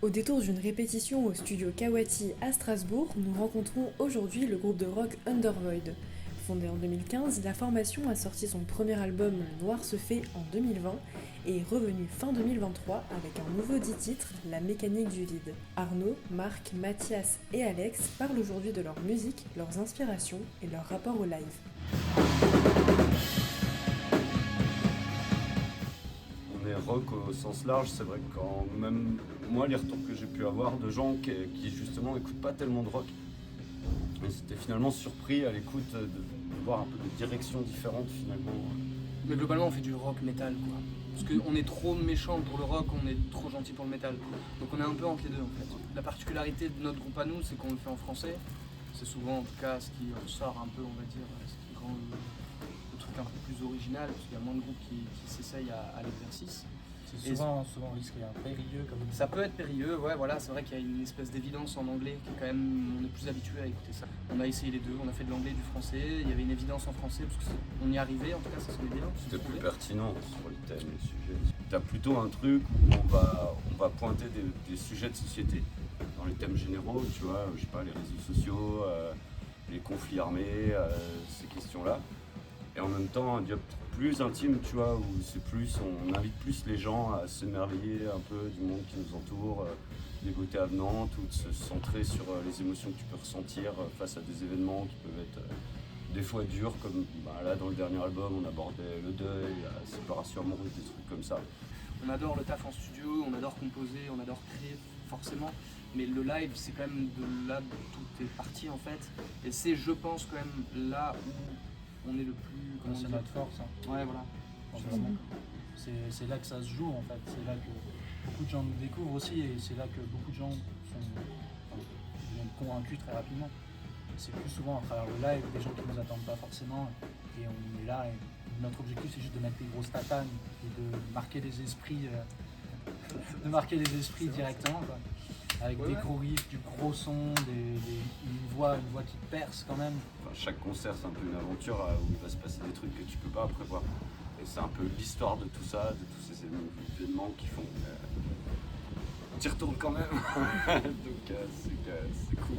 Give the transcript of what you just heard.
Au détour d'une répétition au studio Kawati à Strasbourg, nous rencontrons aujourd'hui le groupe de rock Undervoid. Fondé en 2015, la formation a sorti son premier album Le Noir se fait en 2020 et est revenu fin 2023 avec un nouveau 10 titres, La mécanique du vide. Arnaud, Marc, Mathias et Alex parlent aujourd'hui de leur musique, leurs inspirations et leur rapport au live. On est rock au sens large, c'est vrai que quand même moi les retours que j'ai pu avoir de gens qui justement n'écoutent pas tellement de rock, ils étaient finalement surpris à l'écoute de voir un peu de directions différentes finalement. Mais globalement, on fait du rock metal, quoi. Parce qu'on est trop méchant pour le rock, on est trop gentil pour le metal. Donc on est un peu entre les deux, en fait. La particularité de notre groupe à nous, c'est qu'on le fait en français. C'est souvent, en tout cas, ce qui ressort un peu, on va dire, ce qui rend le truc un peu plus original, parce qu'il y a moins de groupes qui s'essayent à l'exercice. C'est souvent risqué, périlleux comme Ça peut être périlleux, ouais, voilà, c'est vrai qu'il y a une espèce d'évidence en anglais qui est quand même, on est plus habitué à écouter ça. On a essayé les deux, on a fait de l'anglais et du français, il y avait une évidence en français, parce qu'on y arrivait, en tout cas ça sonnait bien. C'était plus pertinent sur les thèmes, les sujets. T'as plutôt un truc où on va pointer des sujets de société. Dans les thèmes généraux, tu vois, je sais pas, les réseaux sociaux, les conflits armés, ces questions-là. Et en même temps, un dialogue plus intime, tu vois, où c'est plus, on invite plus les gens à s'émerveiller un peu du monde qui nous entoure, des beautés avenantes, ou de se centrer sur les émotions que tu peux ressentir face à des événements qui peuvent être des fois durs, comme là dans le dernier album, on abordait le deuil, la séparation amoureuse, des trucs comme ça. On adore le taf en studio, on adore composer, on adore créer, forcément. Mais le live, c'est quand même de là où tout est parti, en fait. Et c'est, je pense, quand même là où on est le plus... c'est notre force. Ouais, voilà. C'est là que ça se joue en fait, c'est là que beaucoup de gens nous découvrent aussi et c'est là que beaucoup de gens deviennent convaincus très rapidement. C'est plus souvent à travers le live, des gens qui ne nous attendent pas forcément et on est là et notre objectif c'est juste de mettre les grosses tatanes et de marquer les esprits, directement quoi. Avec des gros riffs, du gros son, une voix qui perce quand même. Enfin, chaque concert c'est un peu une aventure où il va se passer des trucs que tu peux pas prévoir. Et c'est un peu l'histoire de tout ça, de tous ces événements qui font tu y retournes quand même. Donc c'est cool.